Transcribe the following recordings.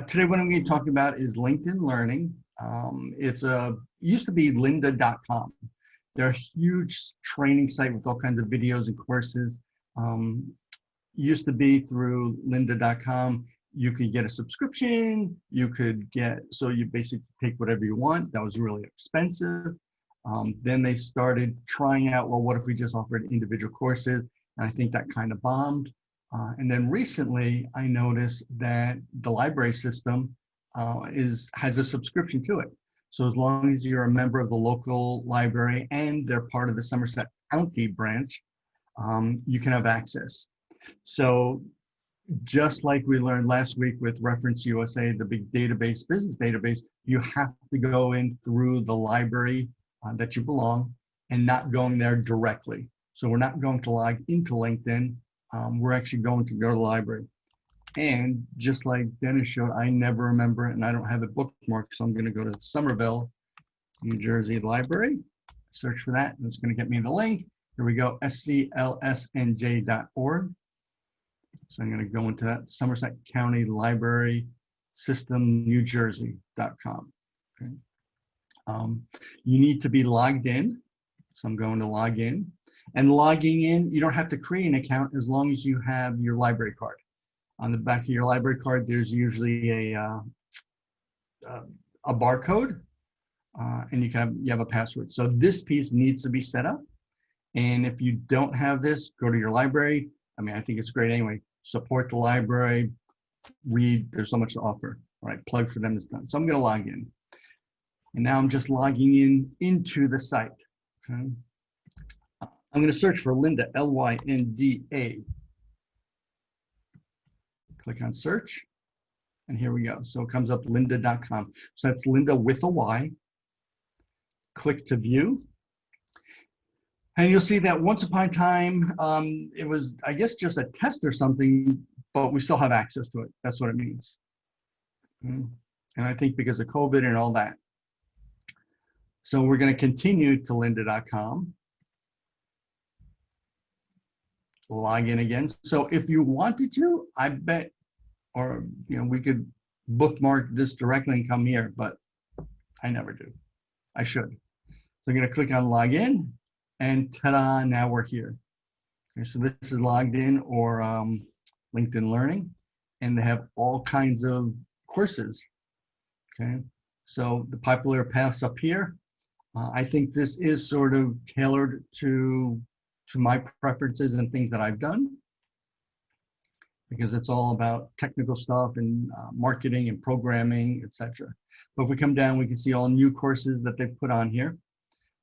Today what I'm going to talk about is LinkedIn Learning. Used to be lynda.com. They're a huge training site with all kinds of videos and courses. Used to be through lynda.com. You could get a subscription. You basically take whatever you want. That was really expensive. Then they started trying out, well, what if we just offered individual courses? And I think that kind of bombed. And then recently, I noticed that the library system has a subscription to it. So as long as you're a member of the local library and they're part of the Somerset County branch, you can have access. So just like we learned last week with Reference USA, the big database, business database, you have to go in through the library that you belong and not going there directly. So we're not going to log into LinkedIn. We're actually going to go to the library. And just like Dennis showed, I never remember it and I don't have it bookmarked. So I'm going to go to Somerville, New Jersey Library, search for that. And it's going to get me the link. Here we go, sclsnj.org. So I'm going to go into that Somerset County Library System, New Jersey.com. Okay. You need to be logged in. So I'm going to log in. And logging in, you don't have to create an account as long as you have your library card. On the back of your library card, there's usually a barcode, and you have a password. So this piece needs to be set up. And if you don't have this, go to your library. I mean, I think it's great anyway. Support the library, read, there's so much to offer. All right, plug for them is done. So I'm gonna log in. And now I'm just logging into the site, okay? I'm gonna search for Lynda, L-Y-N-D-A. Click on search, and here we go. So it comes up lynda.com. So that's Lynda with a Y. Click to view. And you'll see that once upon a time, it was, I guess, just a test or something, but we still have access to it. That's what it means. And I think because of COVID and all that. So we're going to continue to lynda.com. Log in again. So if you wanted to, I bet, or we could bookmark this directly and come here, but I never do. I should. So I'm going to click on login. And ta-da, now we're here. Okay, so this is logged in or LinkedIn Learning, and they have all kinds of courses. Okay, so the popular paths up here. I think this is sort of tailored to my preferences and things that I've done, because it's all about technical stuff and marketing and programming, etc. But if we come down, we can see all new courses that they've put on here.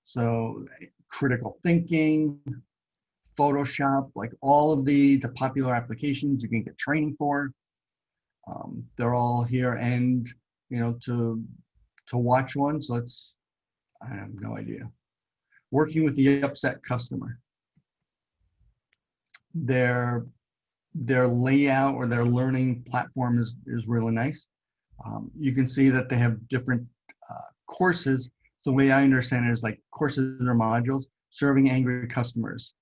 So critical thinking, Photoshop, like all of the popular applications you can get training for. They're all here, and to watch one. So I have no idea. Working with the upset customer. Their layout or their learning platform is really nice. You can see that they have different courses. So the way I understand it is like courses or modules serving angry customers.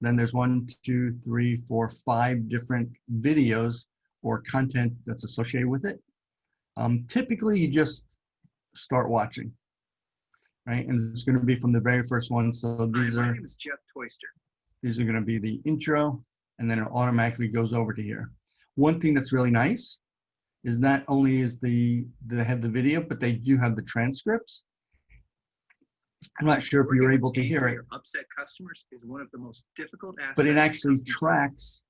Then there's 1, 2, 3, 4, 5 different videos or content that's associated with it. Typically, you just start watching, right? And it's going to be from the very first one. So these My name is Jeff Toyster. These are going to be the intro, and then it automatically goes over to here. One thing that's really nice is not only is they have the video, but they do have the transcripts. I'm not sure if you were able to hear it. Upset customers is one of the most difficult aspects. But it actually tracks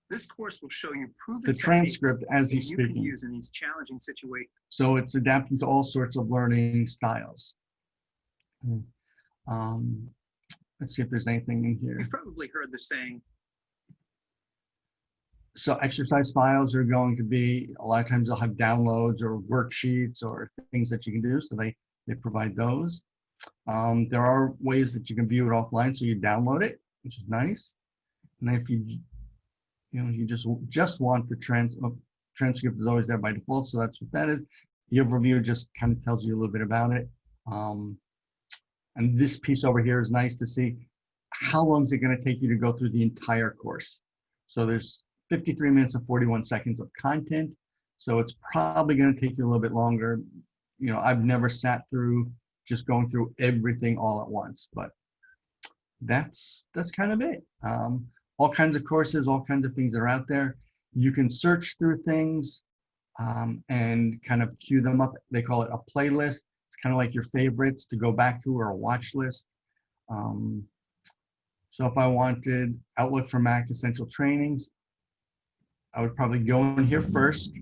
this course will show you proven the transcript as he's speaking. You can use in these challenging situations. So it's adapting to all sorts of learning styles. Let's see if there's anything in here. You've probably heard the saying. So exercise files are going to be, a lot of times they'll have downloads or worksheets or things that you can do. So they provide those. There are ways that you can view it offline, so you download it, which is nice. And then if you just want the transcript is always there by default, so that's what that is. The overview just kind of tells you a little bit about it. And this piece over here is nice to see. How long is it going to take you to go through the entire course? So there's 53 minutes and 41 seconds of content. So it's probably going to take you a little bit longer. You know, I've never sat through just going through everything all at once, but that's kind of it. All kinds of courses, all kinds of things that are out there. You can search through things and kind of queue them up. They call it a playlist. It's kind of like your favorites to go back to, or a watch list. So if I wanted Outlook for Mac Essential Trainings, I would probably go in here first,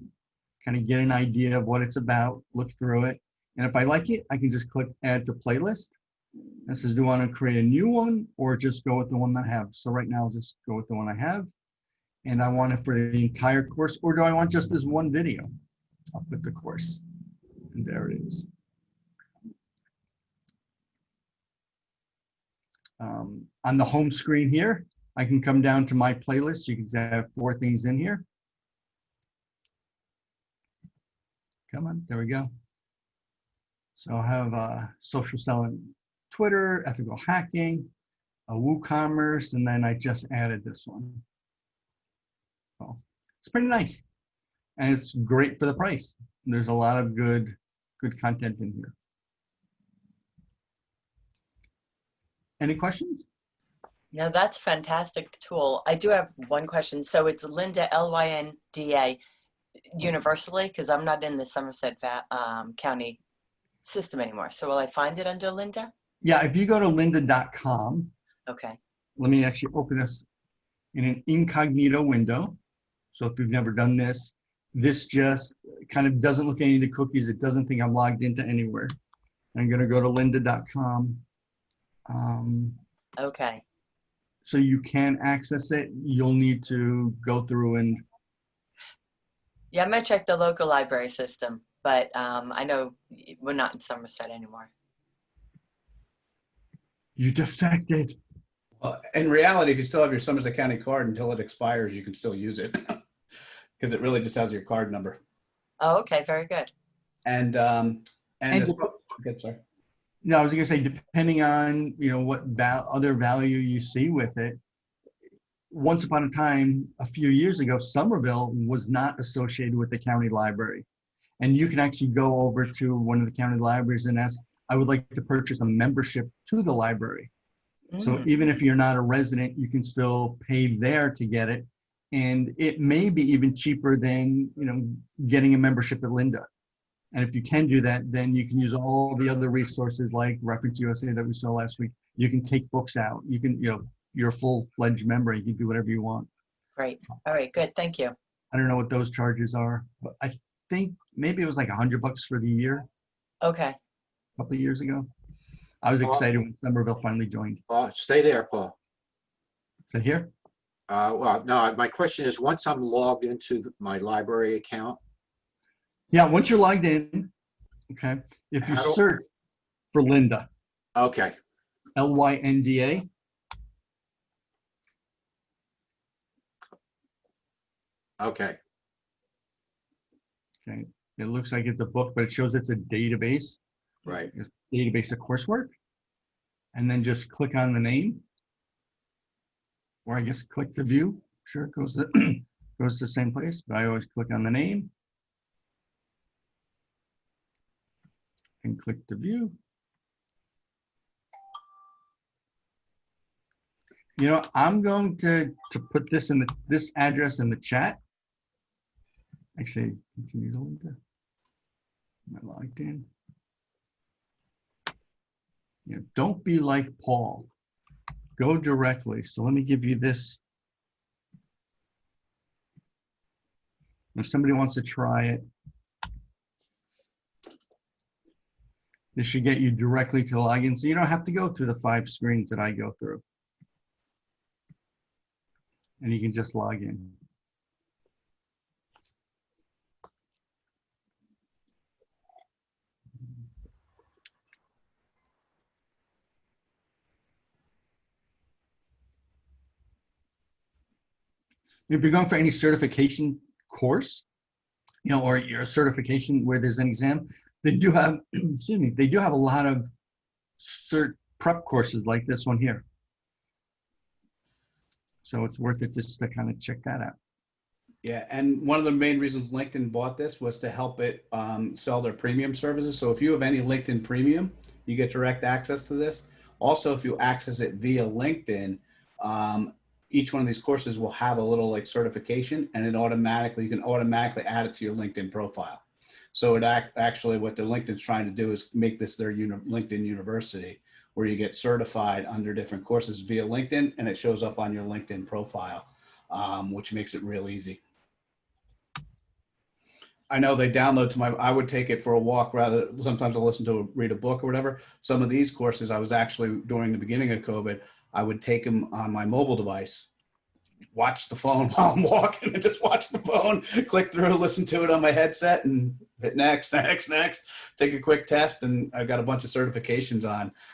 kind of get an idea of what it's about, look through it. And if I like it, I can just click Add to Playlist. It says, do I want to create a new one or just go with the one that I have? So right now, I'll just go with the one I have. And I want it for the entire course, or do I want just this one video? I'll put the course, and there it is. On the home screen here, I can come down to my playlist. You can have 4 things in here. Come on, there we go. So I have social selling, Twitter, ethical hacking, WooCommerce, and then I just added this one. So it's pretty nice, and it's great for the price. There's a lot of good content in here. Any questions? No, that's a fantastic tool. I do have one question. So it's Lynda, Lynda, universally, because I'm not in the Somerset County system anymore. So will I find it under Lynda? Yeah, if you go to lynda.com, Okay. let me actually open this in an incognito window. So if you've never done this, this just kind of doesn't look at any of the cookies. It doesn't think I'm logged into anywhere. I'm going to go to lynda.com. Okay. So you can access it. You'll need to go through and. Yeah, I'm going to check the local library system, but I know we're not in Somerset anymore. You defected. Well, in reality, if you still have your Somerset County card until it expires, you can still use it because it really just has your card number. Oh, okay. Very good. And okay, sorry. No, I was going to say, depending on, you know, what other value you see with it. Once upon a time, a few years ago, Somerville was not associated with the county library. And you can actually go over to one of the county libraries and ask, I would like to purchase a membership to the library. So even if you're not a resident, you can still pay there to get it. And it may be even cheaper than, you know, getting a membership at Lynda. And if you can do that, then you can use all the other resources like Reference USA that we saw last week. You can take books out. You can, you know, you're a full-fledged member. You can do whatever you want. Great. All right. Good. Thank you. I don't know what those charges are, but I think maybe it was like $100 for the year. Okay. A couple of years ago. I was excited when Somerville finally joined. Stay there, Paul. Is it here? Well, no, my question is, once I'm logged into my library account. Yeah, once you're logged in, okay, if you search for Lynda. Okay. Lynda. Okay. Okay. It looks like it's a book, but it shows it's a database. Right. It's a database of coursework. And then just click on the name. Or I guess click to view. Sure, it goes to, goes to the same place, but I always click on the name. And click to view. You know, I'm going to put this in this address in the chat. Actually, continue to link there. Am I logged in? You know, don't be like Paul. Go directly. So let me give you this. If somebody wants to try it, this should get you directly to log in. So you don't have to go through the 5 screens that I go through. And you can just log in. If you're going for any certification course, you know, or your certification where there's an exam, they do have, excuse me, they do have a lot of cert prep courses like this one here. So it's worth it just to kind of check that out. Yeah, and one of the main reasons LinkedIn bought this was to help it sell their premium services. So if you have any LinkedIn Premium, you get direct access to this. Also, if you access it via LinkedIn, each one of these courses will have a little like certification, and you can automatically add it to your LinkedIn profile. So actually what the LinkedIn's trying to do is make this their LinkedIn University, where you get certified under different courses via LinkedIn, and it shows up on your LinkedIn profile, which makes it real easy. I know they download to I would take it for a walk sometimes I'll read a book or whatever. Some of these courses I was actually, during the beginning of COVID, I would take them on my mobile device, watch the phone while I'm walking, and just watch the phone, click through, listen to it on my headset, and hit next, take a quick test. And I got a bunch of certifications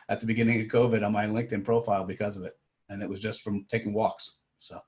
at the beginning of COVID on my LinkedIn profile because of it. And it was just from taking walks. So.